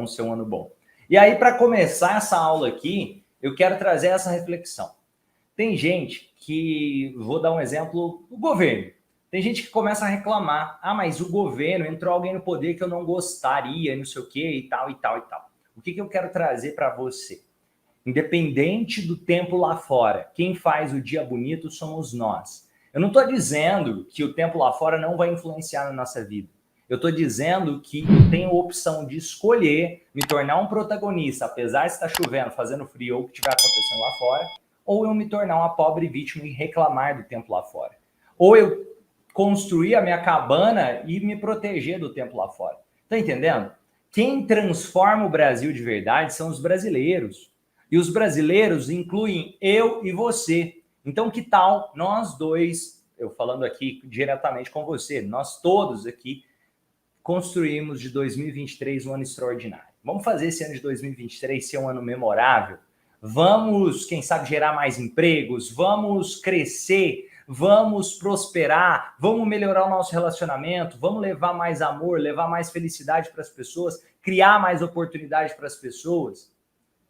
no seu ano bom. E aí, para começar essa aula aqui, eu quero trazer essa reflexão. Tem gente que, vou dar um exemplo, o governo. Tem gente que começa a reclamar, mas o governo, entrou alguém no poder que eu não gostaria, não sei o quê, e tal, e tal, e tal. O que eu quero trazer para você? Independente do tempo lá fora, quem faz o dia bonito somos nós. Eu não estou dizendo que o tempo lá fora não vai influenciar na nossa vida. Eu estou dizendo que eu tenho a opção de escolher me tornar um protagonista, apesar de estar chovendo, fazendo frio ou o que estiver acontecendo lá fora, ou eu me tornar uma pobre vítima e reclamar do tempo lá fora. Ou eu construir a minha cabana e me proteger do tempo lá fora. Tá entendendo? Quem transforma o Brasil de verdade são os brasileiros. E os brasileiros incluem eu e você. Então, que tal nós dois, eu falando aqui diretamente com você, nós todos aqui, construímos de 2023 um ano extraordinário. Vamos fazer esse ano de 2023 ser um ano memorável? Vamos, quem sabe, gerar mais empregos? Vamos crescer? Vamos prosperar? Vamos melhorar o nosso relacionamento? Vamos levar mais amor, levar mais felicidade para as pessoas? Criar mais oportunidade para as pessoas?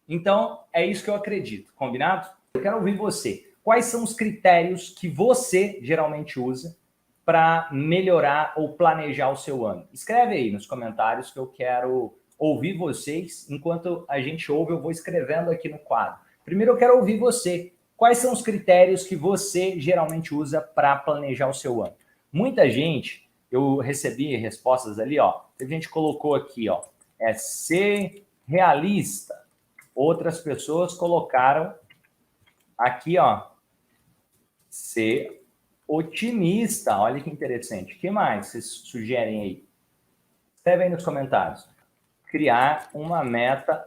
Então, é isso que eu acredito, combinado? Eu quero ouvir você. Quais são os critérios que você geralmente usa para melhorar ou planejar o seu ano? Escreve aí nos comentários que eu quero ouvir vocês. Enquanto a gente ouve, eu vou escrevendo aqui no quadro. Primeiro, eu quero ouvir você. Quais são os critérios que você geralmente usa para planejar o seu ano? Muita gente, eu recebi respostas ali, ó. A gente colocou aqui, ó, é ser realista. Outras pessoas colocaram aqui, ó, ser otimista. Olha que interessante. O que mais vocês sugerem aí? Escreve aí nos comentários. Criar uma meta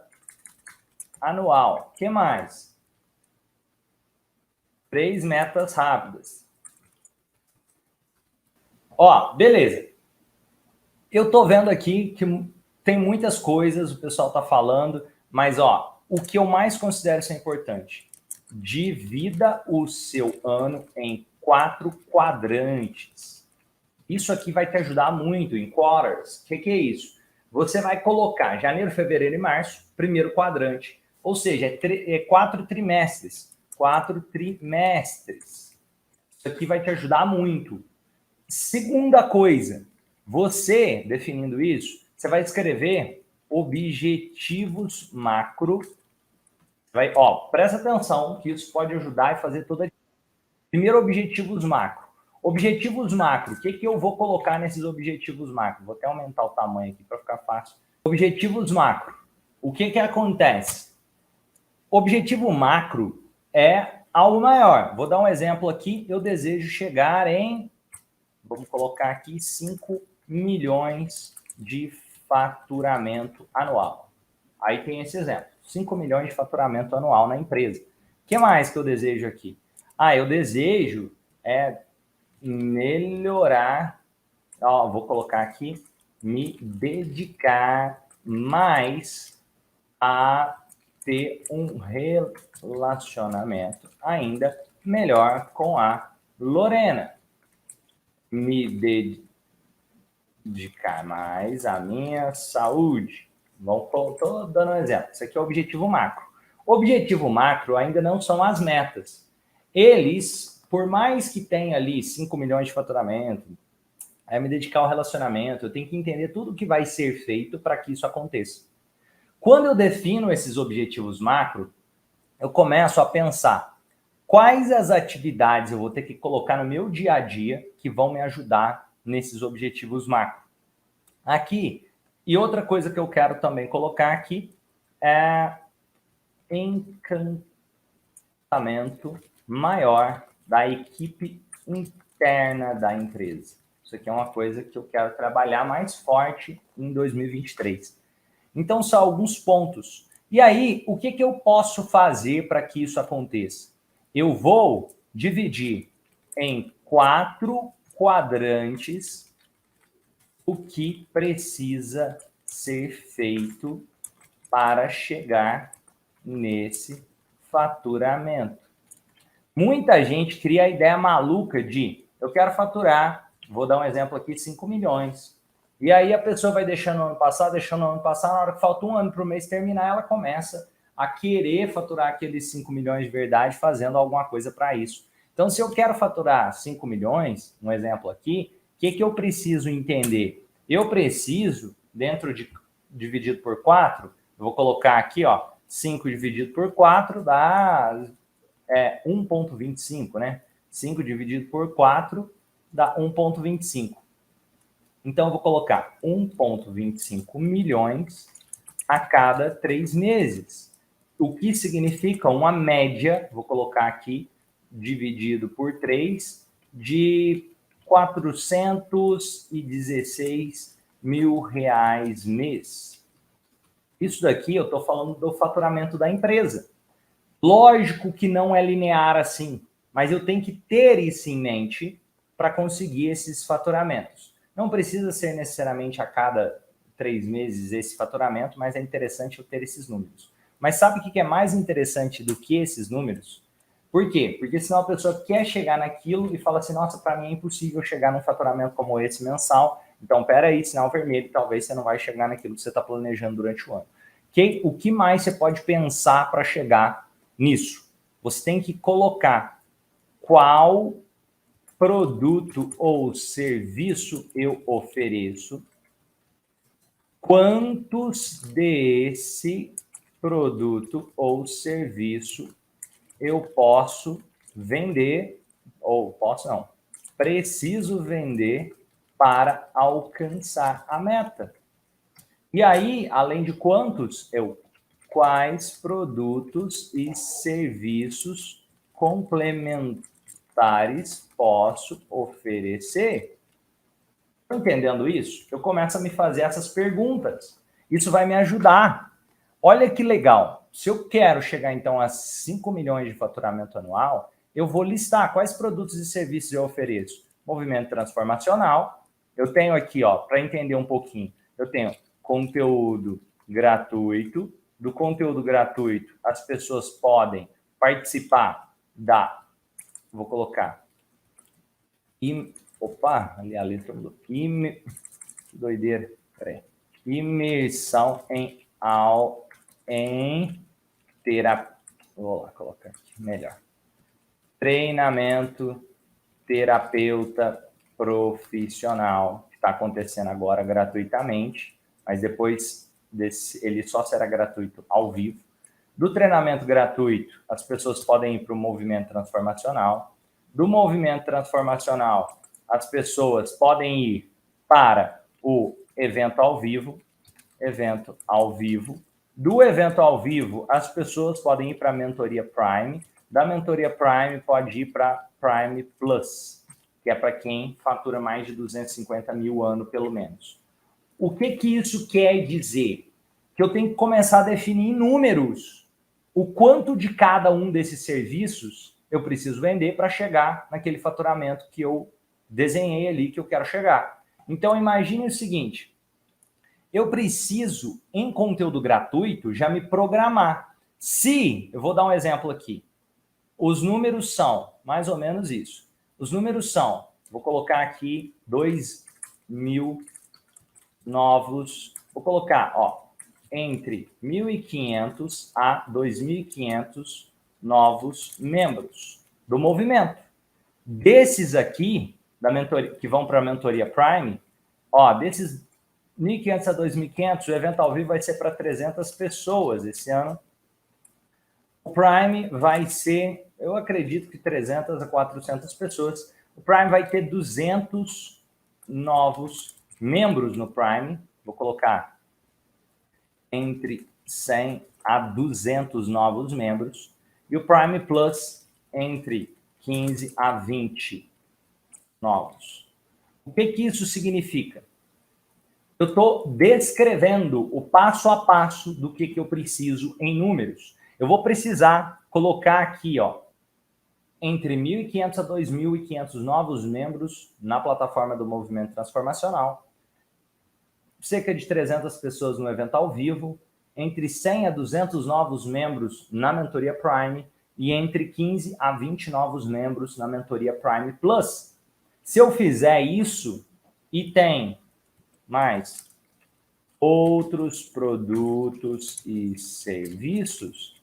anual. O que mais? 3 metas rápidas. Ó, beleza. Eu tô vendo aqui que tem muitas coisas, o pessoal tá falando, mas ó, o que eu mais considero ser importante, divida o seu ano em 4 quadrantes. Isso aqui vai te ajudar muito em quarters. O que é isso? Você vai colocar janeiro, fevereiro e março, primeiro quadrante. Ou seja, é 4 trimestres. 4 trimestres. Isso aqui vai te ajudar muito. Segunda coisa, você, definindo isso, você vai escrever objetivos macro. Presta atenção que isso pode ajudar e fazer toda a... Primeiro, objetivos macro. Objetivos macro, o que eu vou colocar nesses objetivos macro? Vou até aumentar o tamanho aqui para ficar fácil. Objetivos macro. O que acontece? Objetivo macro é algo maior. Vou dar um exemplo aqui. Eu desejo chegar em, vamos colocar aqui, 5 milhões de faturamento anual. Aí tem esse exemplo. 5 milhões de faturamento anual na empresa. O que mais que eu desejo aqui? Eu desejo melhorar, vou colocar aqui, me dedicar mais a ter um relacionamento ainda melhor com a Lorena. Me dedicar mais à minha saúde. Estou dando um exemplo. Isso aqui é o objetivo macro. Objetivo macro ainda não são as metas. Eles, por mais que tenha ali 5 milhões de faturamento, me dedicar ao relacionamento, eu tenho que entender tudo o que vai ser feito para que isso aconteça. Quando eu defino esses objetivos macro, eu começo a pensar quais as atividades eu vou ter que colocar no meu dia a dia que vão me ajudar nesses objetivos macro. Aqui, e outra coisa que eu quero também colocar aqui é encantamento maior da equipe interna da empresa. Isso aqui é uma coisa que eu quero trabalhar mais forte em 2023. Então, são alguns pontos. E aí, o que eu posso fazer para que isso aconteça? Eu vou dividir em 4 quadrantes o que precisa ser feito para chegar nesse faturamento. Muita gente cria a ideia maluca de eu quero faturar, vou dar um exemplo aqui, 5 milhões. E aí a pessoa vai deixando o ano passar, na hora que falta um ano para o mês terminar, ela começa a querer faturar aqueles 5 milhões de verdade fazendo alguma coisa para isso. Então, se eu quero faturar 5 milhões, um exemplo aqui, o que eu preciso entender? Eu preciso, dentro de dividido por 4, eu vou colocar aqui, ó, 5 dividido por 4 dá 1,25, né? 5 dividido por 4 dá 1,25. Então, eu vou colocar 1,25 milhões a cada 3 meses. O que significa uma média, vou colocar aqui, dividido por 3, de R$416 mil mês. Isso daqui eu estou falando do faturamento da empresa. Lógico que não é linear assim, mas eu tenho que ter isso em mente para conseguir esses faturamentos. Não precisa ser necessariamente a cada 3 meses esse faturamento, mas é interessante eu ter esses números. Mas sabe o que é mais interessante do que esses números? Por quê? Porque senão a pessoa quer chegar naquilo e fala assim, nossa, para mim é impossível chegar num faturamento como esse mensal, então peraí, sinal vermelho, talvez você não vai chegar naquilo que você está planejando durante o ano. O que mais você pode pensar para chegar nisso? Você tem que colocar qual produto ou serviço eu ofereço, quantos desse produto ou serviço eu posso vender, ou posso não, preciso vender para alcançar a meta. E aí, além de quantos, quais produtos e serviços complementares posso oferecer? Estão entendendo isso? Eu começo a me fazer essas perguntas. Isso vai me ajudar. Olha que legal. Se eu quero chegar, então, a 5 milhões de faturamento anual, eu vou listar quais produtos e serviços eu ofereço. Movimento transformacional. Eu tenho aqui, ó, para entender um pouquinho, eu tenho conteúdo gratuito. Do conteúdo gratuito, as pessoas podem participar da... Vou colocar... Opa, ali a letra mudou. Doideira. Peraí. Imersão em terapia. Vou lá colocar aqui melhor. Treinamento terapeuta profissional, que está acontecendo agora gratuitamente, mas depois ele só será gratuito ao vivo. Do treinamento gratuito, as pessoas podem ir para o movimento transformacional. Do movimento transformacional, as pessoas podem ir para o evento ao vivo. Do evento ao vivo, as pessoas podem ir para a mentoria Prime. Da mentoria Prime, pode ir para Prime Plus, que é para quem fatura mais de 250 mil ano, pelo menos. O que isso quer dizer? Que eu tenho que começar a definir em números o quanto de cada um desses serviços eu preciso vender para chegar naquele faturamento que eu desenhei ali, que eu quero chegar. Então, imagine o seguinte, eu preciso, em conteúdo gratuito, já me programar. Se, eu vou dar um exemplo aqui, os números são mais ou menos isso. Os números são, vou colocar aqui 2.000 novos, vou colocar, ó, entre 1.500 a 2.500 novos membros do movimento. Desses aqui, da mentoria, que vão para a mentoria Prime, ó, desses 1.500 a 2.500, o evento ao vivo vai ser para 300 pessoas esse ano. O Prime vai ser, eu acredito que 300 a 400 pessoas. O Prime vai ter 200 novos membros no Prime. Vou colocar entre 100 a 200 novos membros. E o Prime Plus entre 15 a 20 novos. O que isso significa? Eu estou descrevendo o passo a passo do que eu preciso em números. Eu vou precisar colocar aqui, ó, entre 1.500 a 2.500 novos membros na plataforma do Movimento Transformacional, cerca de 300 pessoas no evento ao vivo, entre 100 a 200 novos membros na mentoria Prime e entre 15 a 20 novos membros na mentoria Prime Plus. Se eu fizer isso e tem mais outros produtos e serviços,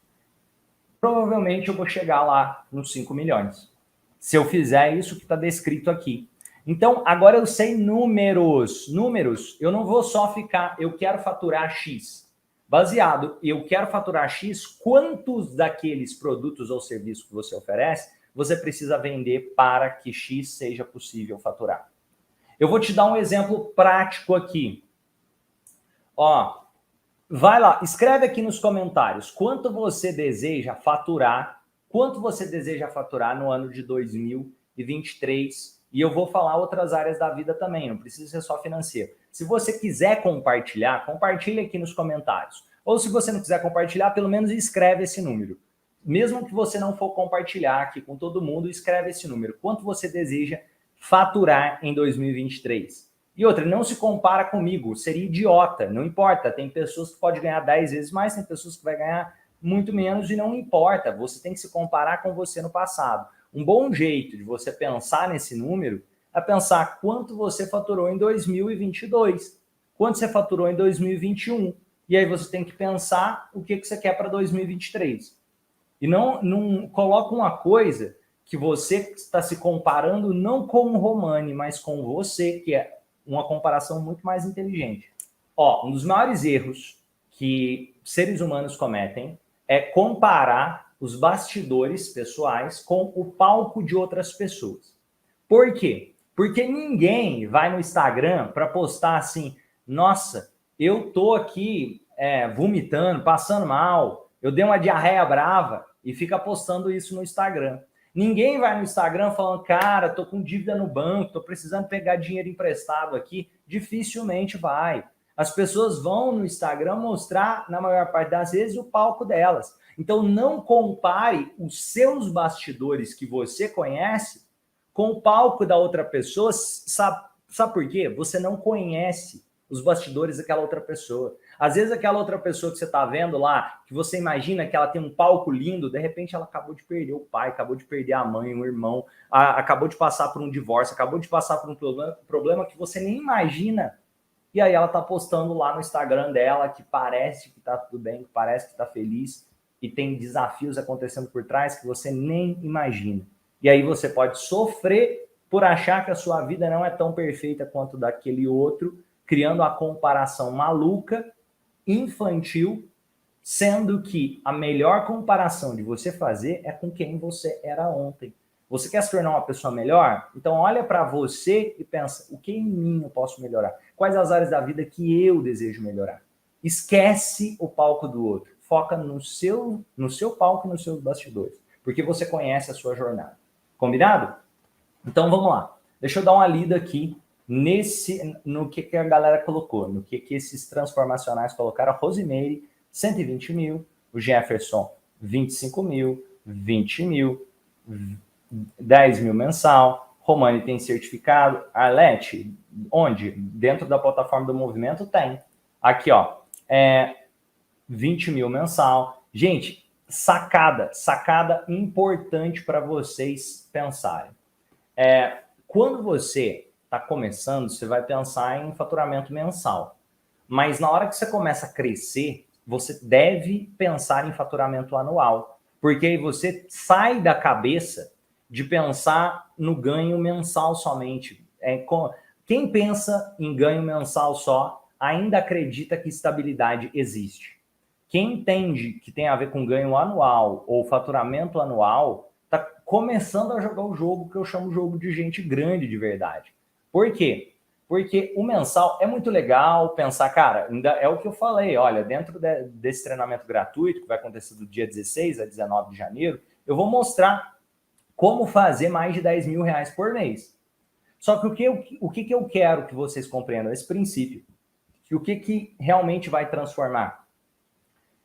provavelmente eu vou chegar lá nos 5 milhões. Se eu fizer isso que está descrito aqui. Então, agora eu sei números. Números, eu não vou só ficar, eu quero faturar X. Baseado, eu quero faturar X, quantos daqueles produtos ou serviços que você oferece, você precisa vender para que X seja possível faturar. Eu vou te dar um exemplo prático aqui. Ó, vai lá, escreve aqui nos comentários quanto você deseja faturar no ano de 2023. E eu vou falar outras áreas da vida também, não precisa ser só financeiro. Se você quiser compartilhar, compartilha aqui nos comentários. Ou se você não quiser compartilhar, pelo menos escreve esse número. Mesmo que você não for compartilhar aqui com todo mundo, escreve esse número. Quanto você deseja faturar em 2023? E outra, não se compara comigo, seria idiota, não importa. Tem pessoas que podem ganhar 10 vezes mais, tem pessoas que vai ganhar muito menos e não importa. Você tem que se comparar com você no passado. Um bom jeito de você pensar nesse número é pensar quanto você faturou em 2022, quanto você faturou em 2021. E aí você tem que pensar o que você quer para 2023. E não coloca uma coisa que você está se comparando não com o Romani, mas com você, que é uma comparação muito mais inteligente. Ó, um dos maiores erros que seres humanos cometem é comparar os bastidores pessoais com o palco de outras pessoas. Por quê? Porque ninguém vai no Instagram para postar assim, nossa, eu tô aqui vomitando, passando mal, eu dei uma diarreia brava e fica postando isso no Instagram. Ninguém vai no Instagram falando, cara, tô com dívida no banco, tô precisando pegar dinheiro emprestado aqui. Dificilmente vai. As pessoas vão no Instagram mostrar, na maior parte das vezes, o palco delas. Então, não compare os seus bastidores que você conhece com o palco da outra pessoa. Sabe por quê? Você não conhece os bastidores daquela outra pessoa. Às vezes aquela outra pessoa que você está vendo lá, que você imagina que ela tem um palco lindo, de repente ela acabou de perder o pai, acabou de perder a mãe, um irmão, acabou de passar por um divórcio, acabou de passar por um problema que você nem imagina. E aí ela está postando lá no Instagram dela que parece que está tudo bem, que parece que está feliz e tem desafios acontecendo por trás que você nem imagina. E aí você pode sofrer por achar que a sua vida não é tão perfeita quanto daquele outro, criando a comparação maluca, infantil, sendo que a melhor comparação de você fazer é com quem você era ontem. Você quer se tornar uma pessoa melhor? Então olha para você e pensa, o que em mim eu posso melhorar? Quais as áreas da vida que eu desejo melhorar? Esquece o palco do outro. Foca no seu palco e nos seus bastidores, porque você conhece a sua jornada. Combinado? Então vamos lá. Deixa eu dar uma lida aqui no que a galera colocou, no que esses transformacionais colocaram. A Rosimeire, 120 mil, o Jefferson, 25 mil, 20 mil, 10 mil mensal, Romani tem certificado, Arlete, onde? Dentro da plataforma do movimento tem. Aqui, ó, 20 mil mensal. Gente, sacada importante para vocês pensarem. Quando você está começando, você vai pensar em faturamento mensal. Mas na hora que você começa a crescer, você deve pensar em faturamento anual. Porque aí você sai da cabeça de pensar no ganho mensal somente. Quem pensa em ganho mensal só ainda acredita que estabilidade existe. Quem entende que tem a ver com ganho anual ou faturamento anual está começando a jogar o jogo que eu chamo de jogo de gente grande de verdade. Por quê? Porque o mensal é muito legal pensar, cara, ainda é o que eu falei, olha, dentro desse treinamento gratuito, que vai acontecer do dia 16 a 19 de janeiro, eu vou mostrar como fazer mais de 10 mil reais por mês. Só que o que eu quero que vocês compreendam? Esse princípio. E o que realmente vai transformar?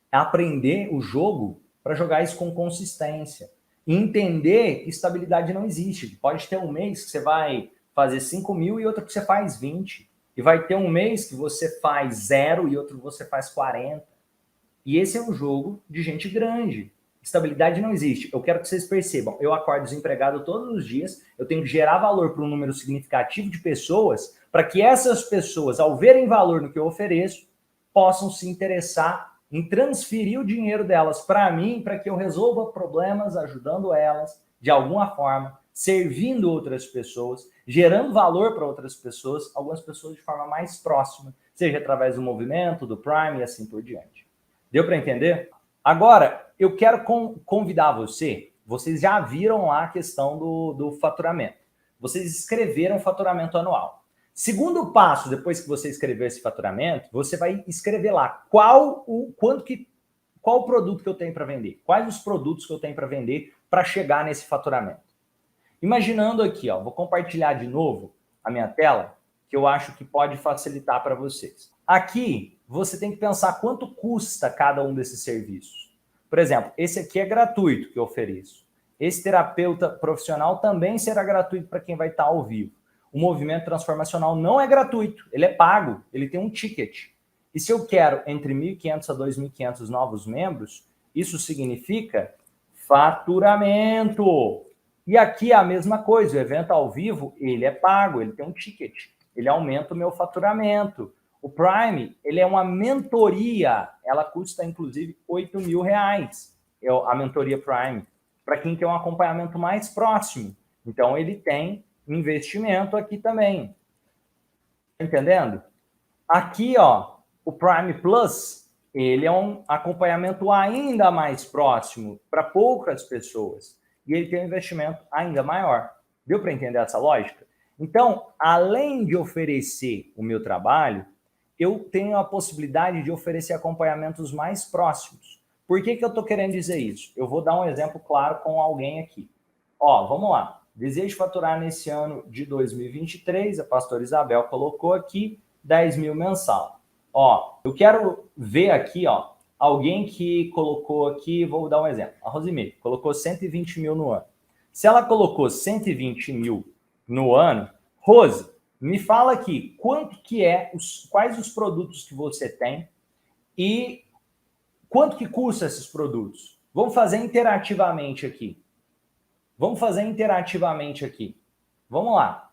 É aprender o jogo para jogar isso com consistência. E entender que estabilidade não existe. Pode ter um mês que você vai fazer 5 mil e outro que você faz 20. E vai ter um mês que você faz 0 e outro que você faz 40. E esse é um jogo de gente grande. Estabilidade não existe. Eu quero que vocês percebam. Eu acordo desempregado todos os dias. Eu tenho que gerar valor para um número significativo de pessoas para que essas pessoas, ao verem valor no que eu ofereço, possam se interessar em transferir o dinheiro delas para mim, para que eu resolva problemas ajudando elas de alguma forma, servindo outras pessoas, gerando valor para outras pessoas, algumas pessoas de forma mais próxima, seja através do movimento, do Prime e assim por diante. Deu para entender? Agora, eu quero convidar vocês já viram lá a questão do faturamento. Vocês escreveram o faturamento anual. Segundo passo, depois que você escrever esse faturamento, você vai escrever lá qual o produto que eu tenho para vender, quais os produtos que eu tenho para vender para chegar nesse faturamento. Imaginando aqui, ó, vou compartilhar de novo a minha tela, que eu acho que pode facilitar para vocês. Aqui, você tem que pensar quanto custa cada um desses serviços. Por exemplo, esse aqui é gratuito que eu ofereço. Esse terapeuta profissional também será gratuito para quem vai estar ao vivo. O movimento transformacional não é gratuito, ele é pago, ele tem um ticket. E se eu quero entre 1.500 a 2.500 novos membros, isso significa faturamento. E aqui é a mesma coisa, o evento ao vivo, ele é pago, ele tem um ticket, ele aumenta o meu faturamento. O Prime, ele é uma mentoria, ela custa inclusive R$8.000, a mentoria Prime, para quem quer um acompanhamento mais próximo. Então ele tem investimento aqui também. Tá entendendo? Aqui, ó, o Prime Plus, ele é um acompanhamento ainda mais próximo para poucas pessoas. E ele tem um investimento ainda maior. Deu para entender essa lógica? Então, além de oferecer o meu trabalho, eu tenho a possibilidade de oferecer acompanhamentos mais próximos. Por que eu estou querendo dizer isso? Eu vou dar um exemplo claro com alguém aqui. Ó, vamos lá. Desejo faturar nesse ano de 2023, a pastora Isabel colocou aqui 10 mil mensal. Ó, eu quero ver aqui, ó, alguém que colocou aqui, vou dar um exemplo. A Rosemary colocou 120 mil no ano. Se ela colocou 120 mil no ano, Rose, me fala aqui, quanto que é, quais os produtos que você tem e quanto que custa esses produtos? Vamos fazer interativamente aqui. Vamos lá.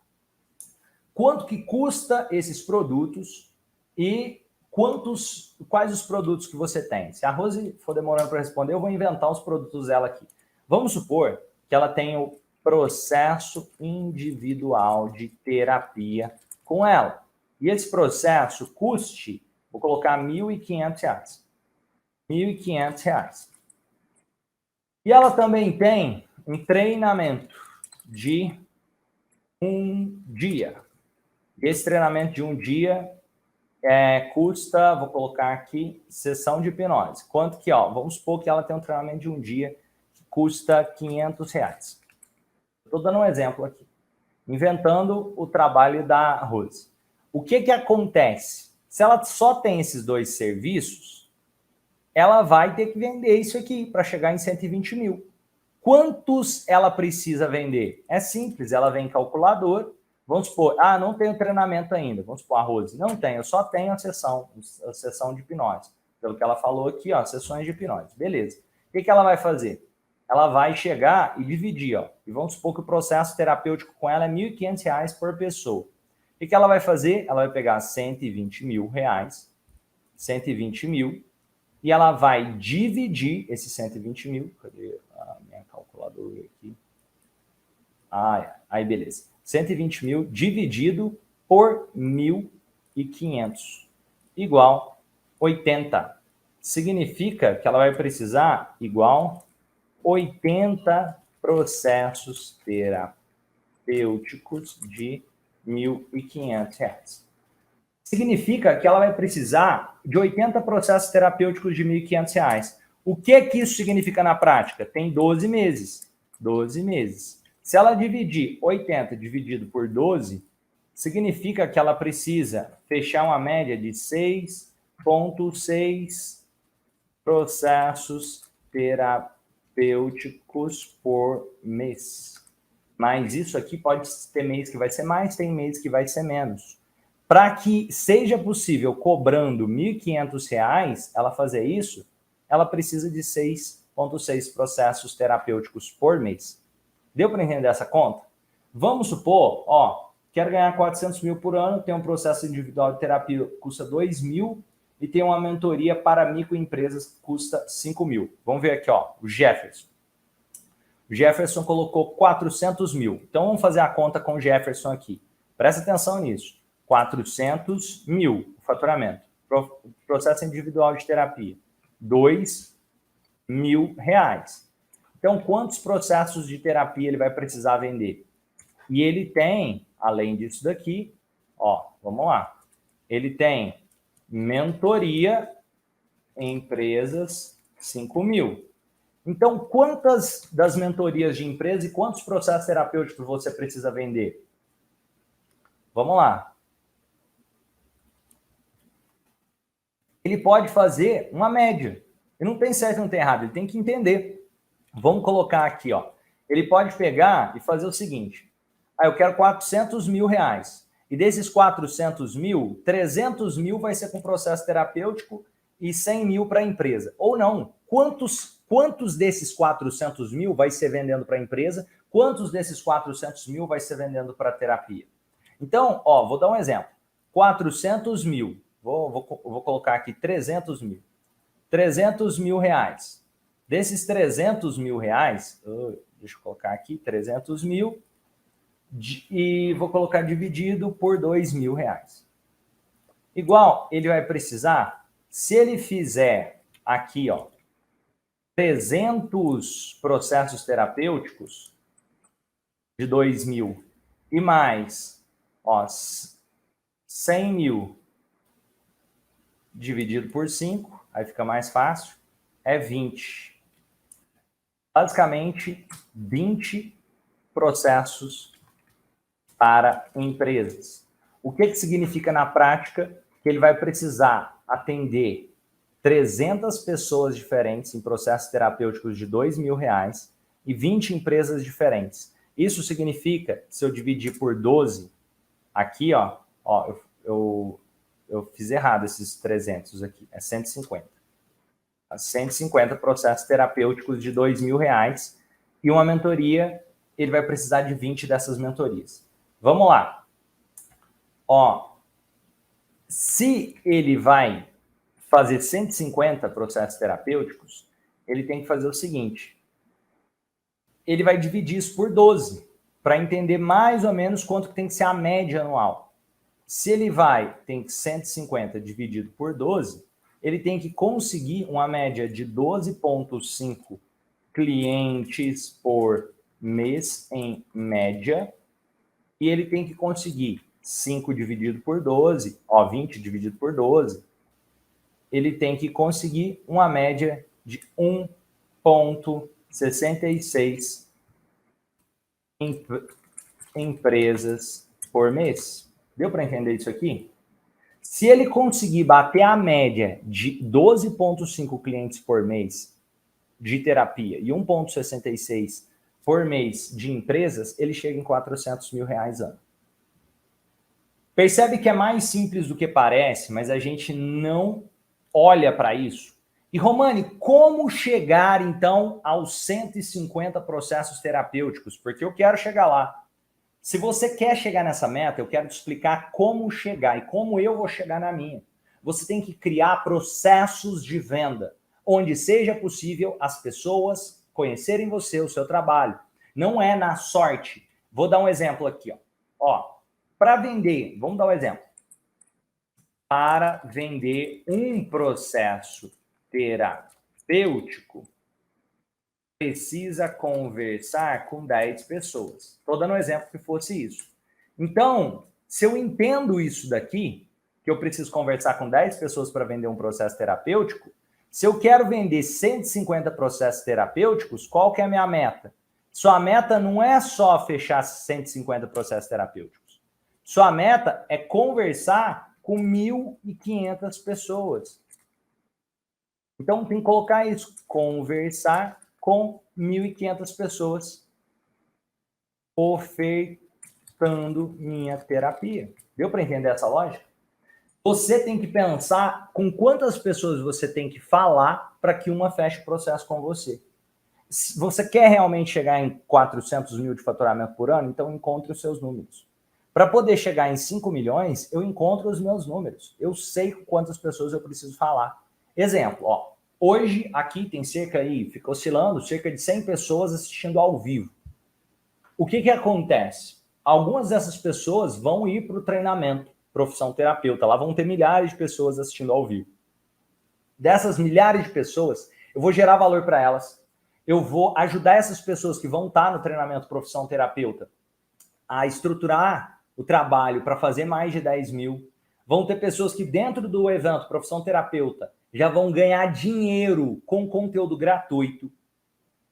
Quanto que custa esses produtos e quais os produtos que você tem? Se a Rose for demorando para responder, eu vou inventar os produtos dela aqui. Vamos supor que ela tem o processo individual de terapia com ela. E esse processo custe, vou colocar R$1.500. R$1.500. E ela também tem um treinamento de um dia. Esse treinamento de um dia custa, vou colocar aqui, sessão de hipnose. Quanto que, ó, vamos supor que ela tem um treinamento de um dia que custa R$500. Estou dando um exemplo aqui, inventando o trabalho da Rose. O que acontece? Se ela só tem esses dois serviços, ela vai ter que vender isso aqui para chegar em 120 mil. Quantos ela precisa vender? É simples, ela vem em calculador. Vamos supor, não tenho treinamento ainda. Vamos supor, a Rose, não tem, eu só tenho a sessão de hipnose. Pelo que ela falou aqui, ó, sessões de hipnose. Beleza. O que ela vai fazer? Ela vai chegar e dividir, ó. E vamos supor que o processo terapêutico com ela é R$1.500 por pessoa. O que ela vai fazer? Ela vai pegar R$120 mil, 120 mil, e ela vai dividir esses 120 mil. Cadê a minha calculadora aqui? Aí beleza. 120 mil dividido por 1.500 igual 80. Significa que ela vai precisar igual 80 processos terapêuticos de R$1.500. Significa que ela vai precisar de 80 processos terapêuticos de R$1.500. O que isso significa na prática? Tem 12 meses. 12 meses. Se ela dividir 80 dividido por 12, significa que ela precisa fechar uma média de 6,6 processos terapêuticos por mês. Mas isso aqui pode ter mês que vai ser mais, tem mês que vai ser menos. Para que seja possível, cobrando R$1.500, ela fazer isso, ela precisa de 6,6 processos terapêuticos por mês. Deu para entender essa conta? Vamos supor, ó, quero ganhar 400 mil por ano, tenho um processo individual de terapia que custa 2 mil e tem uma mentoria para microempresas que custa 5 mil. Vamos ver aqui, ó, o Jefferson. O Jefferson colocou 400 mil. Então, vamos fazer a conta com o Jefferson aqui. Presta atenção nisso. 400 mil o faturamento. Processo individual de terapia. 2 mil reais. Então, quantos processos de terapia ele vai precisar vender? E ele tem, além disso daqui, ó, vamos lá. Ele tem mentoria em empresas 5 mil. Então, quantas das mentorias de empresa e quantos processos terapêuticos você precisa vender? Vamos lá. Ele pode fazer uma média. E não tem certo e não tem errado, ele tem que entender. Vamos colocar aqui, ó. Ele pode pegar e fazer o seguinte. Eu quero 400 mil reais. E desses 400 mil, 300 mil vai ser com processo terapêutico e 100 mil para a empresa. Ou não. Quantos desses 400 mil vai ser vendendo para a empresa? Quantos desses 400 mil vai ser vendendo para a terapia? Então, ó, vou dar um exemplo. 400 mil. Vou colocar aqui 300 mil. 300 mil reais. Desses 300 mil reais, deixa eu colocar aqui, 300 mil, e vou colocar dividido por 2 mil reais. Igual, ele vai precisar, se ele fizer aqui, ó, 300 processos terapêuticos de 2 mil e mais, ó, 100 mil dividido por 5, aí fica mais fácil, é 20. Basicamente, 20 processos para empresas. O que significa na prática? Que ele vai precisar atender 300 pessoas diferentes em processos terapêuticos de 2 mil reais e 20 empresas diferentes. Isso significa, se eu dividir por 12, aqui, ó eu fiz errado esses 300 aqui, é 150. 150 processos terapêuticos de 2 mil reais e uma mentoria, ele vai precisar de 20 dessas mentorias. Vamos lá. Ó, se ele vai fazer 150 processos terapêuticos, ele tem que fazer o seguinte. Ele vai dividir isso por 12, para entender mais ou menos quanto que tem que ser a média anual. Se ele tem 150 dividido por 12, ele tem que conseguir uma média de 12,5 clientes por mês, em média, e ele tem que conseguir 5 dividido por 12, ó, 20 dividido por 12, ele tem que conseguir uma média de 1,66 empresas por mês. Deu para entender isso aqui? Se ele conseguir bater a média de 12,5 clientes por mês de terapia e 1,66 por mês de empresas, ele chega em 400 mil reais ano. Percebe que é mais simples do que parece, mas a gente não olha para isso. E, Romani, como chegar, então, aos 150 processos terapêuticos? Porque eu quero chegar lá. Se você quer chegar nessa meta, eu quero te explicar como chegar e como eu vou chegar na minha. Você tem que criar processos de venda, onde seja possível as pessoas conhecerem você, o seu trabalho. Não é na sorte. Vou dar um exemplo aqui, ó. Para vender, vamos dar um exemplo. Para vender um processo terapêutico, precisa conversar com 10 pessoas. Estou dando um exemplo que fosse isso. Então, se eu entendo isso daqui, que eu preciso conversar com 10 pessoas para vender um processo terapêutico, se eu quero vender 150 processos terapêuticos, qual que é a minha meta? Sua meta não é só fechar 150 processos terapêuticos. Sua meta é conversar com 1.500 pessoas. Então, tem que colocar isso, conversar com 1.500 pessoas ofertando minha terapia. Deu para entender essa lógica? Você tem que pensar com quantas pessoas você tem que falar para que uma feche o processo com você. Se você quer realmente chegar em 400 mil de faturamento por ano, então encontre os seus números. Para poder chegar em 5 milhões, eu encontro os meus números. Eu sei quantas pessoas eu preciso falar. Exemplo, ó, hoje aqui tem fica oscilando, cerca de 100 pessoas assistindo ao vivo. O que acontece? Algumas dessas pessoas vão ir para o treinamento Profissão Terapeuta. Lá vão ter milhares de pessoas assistindo ao vivo. Dessas milhares de pessoas, eu vou gerar valor para elas. Eu vou ajudar essas pessoas que vão estar no treinamento Profissão Terapeuta a estruturar o trabalho para fazer mais de 10 mil. Vão ter pessoas que dentro do evento Profissão Terapeuta já vão ganhar dinheiro com conteúdo gratuito.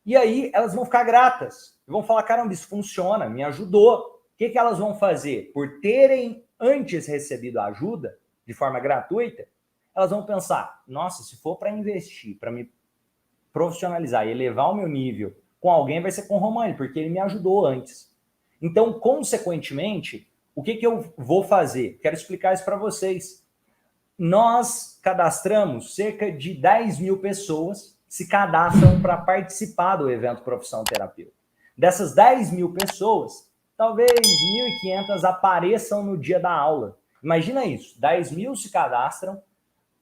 E aí elas vão ficar gratas. Vão falar, caramba, isso funciona, me ajudou. O que elas vão fazer? Por terem antes recebido a ajuda de forma gratuita, elas vão pensar, nossa, se for para investir, para me profissionalizar e elevar o meu nível com alguém, vai ser com o Romani, porque ele me ajudou antes. Então, consequentemente, o que eu vou fazer? Quero explicar isso para vocês. Nós cadastramos cerca de 10 mil pessoas se cadastram para participar do evento Profissão Terapeuta. Dessas 10 mil pessoas, talvez 1.500 apareçam no dia da aula. Imagina isso, 10 mil se cadastram,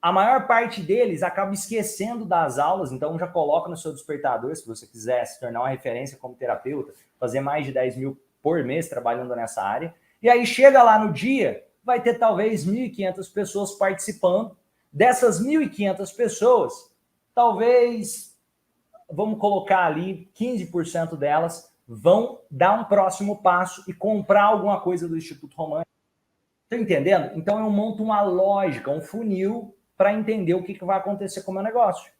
a maior parte deles acaba esquecendo das aulas, então já coloca no seu despertador, se você quiser se tornar uma referência como terapeuta, fazer mais de 10 mil por mês trabalhando nessa área, e aí chega lá no dia, vai ter talvez 1.500 pessoas participando. Dessas 1.500 pessoas, talvez, vamos colocar ali, 15% delas vão dar um próximo passo e comprar alguma coisa do Instituto Romani. Estão entendendo? Então eu monto uma lógica, um funil, para entender o que vai acontecer com o meu negócio.